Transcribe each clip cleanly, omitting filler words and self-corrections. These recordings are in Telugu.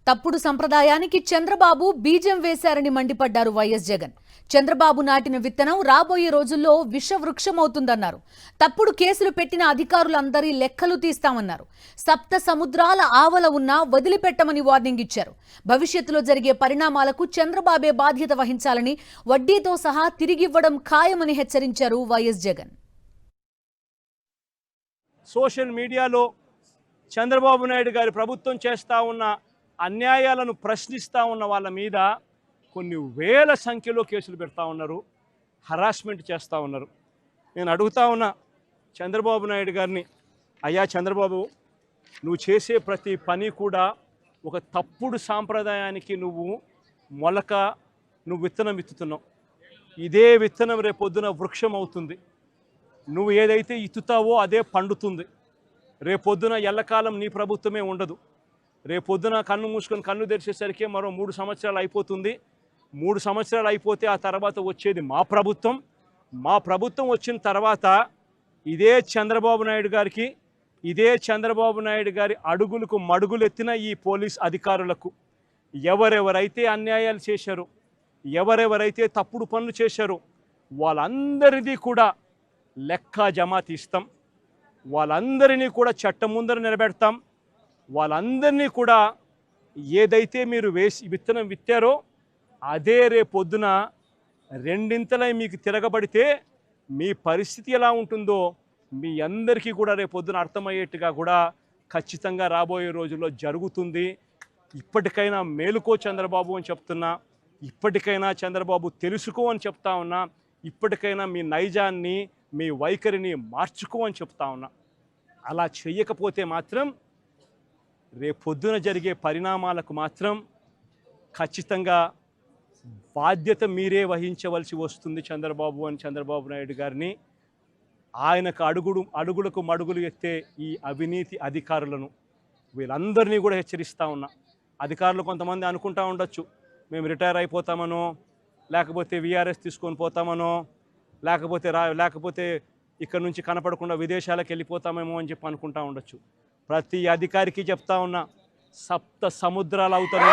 తప్పుడు సంప్రదాయానికి చంద్రబాబు బీజం వేశారని మండిపడ్డారు వైఎస్ జగన్. చంద్రబాబు నాటిన విత్తనం రాబోయే రోజుల్లో విషవృక్షమవుతుందన్నారు. తప్పుడు కేసులు పెట్టిన అధికారులందరి లెక్కలు తీస్తామన్నారు. సప్త సముద్రాల ఆవల ఉన్నా వదిలిపెట్టమని వార్నింగ్ ఇచ్చారు. భవిష్యత్తులో జరిగే పరిణామాలకు చంద్రబాబే బాధ్యత వహించాలని, వడ్డీతో సహా తిరిగివ్వడం ఖాయమని హెచ్చరించారు వైఎస్ జగన్. సోషల్ మీడియాలో చంద్రబాబు నాయుడు గారి ప్రభుత్వం చేస్తూ ఉన్న అన్యాయాలను ప్రశ్నిస్తూ ఉన్న వాళ్ళ మీద కొన్ని వేల సంఖ్యలో కేసులు పెడతా ఉన్నారు, హరాస్మెంట్ చేస్తూ ఉన్నారు. నేను అడుగుతా ఉన్నా చంద్రబాబు నాయుడు గారిని, అయ్యా చంద్రబాబు, నువ్వు చేసే ప్రతి పని కూడా ఒక తప్పుడు సాంప్రదాయానికి నువ్వు విత్తనం విత్తుతున్నావు. ఇదే విత్తనం రేపొద్దున వృక్షం అవుతుంది. నువ్వు ఏదైతే ఇత్తుతావో అదే పండుతుంది. రేపొద్దున ఎల్లకాలం నీ ప్రభుత్వమే ఉండదు. రేపొద్దున కన్ను మూసుకొని కన్ను తెరిచేసరికి మరో 3 సంవత్సరాలు అయిపోతుంది. 3 సంవత్సరాలు అయిపోతే ఆ తర్వాత వచ్చేది మా ప్రభుత్వం. మా ప్రభుత్వం వచ్చిన తర్వాత ఇదే చంద్రబాబు నాయుడు గారి అడుగులకు మడుగులెత్తిన ఈ పోలీస్ అధికారులకు ఎవరెవరైతే అన్యాయాలు చేశారో, ఎవరెవరైతే తప్పుడు పనులు చేశారో వాళ్ళందరిది కూడా లెక్క జమా తీస్తాం. వాళ్ళందరినీ కూడా చట్టం ముందర నిలబెడతాం. వాళ్ళందరినీ కూడా ఏదైతే మీరు విత్తనం విత్తారో అదే రేపొద్దున రెండింతలై మీకు తిరగబడితే మీ పరిస్థితి ఎలా ఉంటుందో మీ అందరికీ కూడా రేపొద్దున అర్థమయ్యేట్టుగా కూడా ఖచ్చితంగా రాబోయే రోజుల్లో జరుగుతుంది. ఇప్పటికైనా మేలుకో చంద్రబాబు అని చెప్తున్నా. ఇప్పటికైనా చంద్రబాబు తెలుసుకో అని చెప్తా ఉన్నా. ఇప్పటికైనా మీ నైజాన్ని, మీ వైఖరిని మార్చుకో అని చెప్తా ఉన్నా. అలా చెయ్యకపోతే మాత్రం రేపొద్దున జరిగే పరిణామాలకు మాత్రం ఖచ్చితంగా బాధ్యత మీరే వహించవలసి వస్తుంది చంద్రబాబు నాయుడు గారిని. ఆయనకు అడుగులకు మడుగులు ఎత్తే ఈ అవినీతి అధికారులను వీళ్ళందరినీ కూడా హెచ్చరిస్తూ ఉన్నా. అధికారులు కొంతమంది అనుకుంటా ఉండొచ్చు, మేము రిటైర్ అయిపోతామనో, లేకపోతే విఆర్ఎస్ తీసుకొని పోతామనో, లేకపోతే ఇక్కడ నుంచి కనపడకుండా విదేశాలకు వెళ్ళిపోతామేమో అని చెప్పి అనుకుంటా ఉండొచ్చు. ప్రతి అధికారికి చెప్తా ఉన్నా, సప్త సముద్రాలు అవుతారు.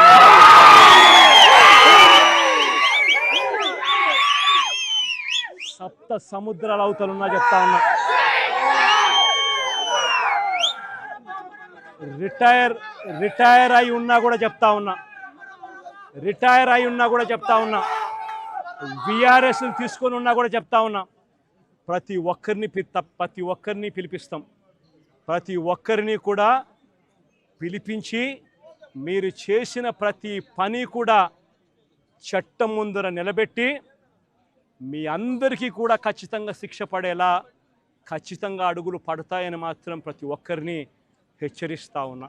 సప్త సముద్రాలు అవుతారున్నా చెప్తా ఉన్నా. రిటైర్ అయి ఉన్నా కూడా చెప్తా ఉన్నా. విఆర్ఎస్ తీసుకొని ఉన్నా కూడా చెప్తా ఉన్నా. ప్రతి ఒక్కరిని పిలిపిస్తాం. ప్రతి ఒక్కరిని కూడా పిలిపించి మీరు చేసిన ప్రతి పని కూడా చట్టం ముందర నిలబెట్టి మీ అందరికీ కూడా ఖచ్చితంగా శిక్ష పడేలా ఖచ్చితంగా అడుగులు పడతాయని మాత్రం ప్రతి ఒక్కరిని హెచ్చరిస్తూ ఉన్నా.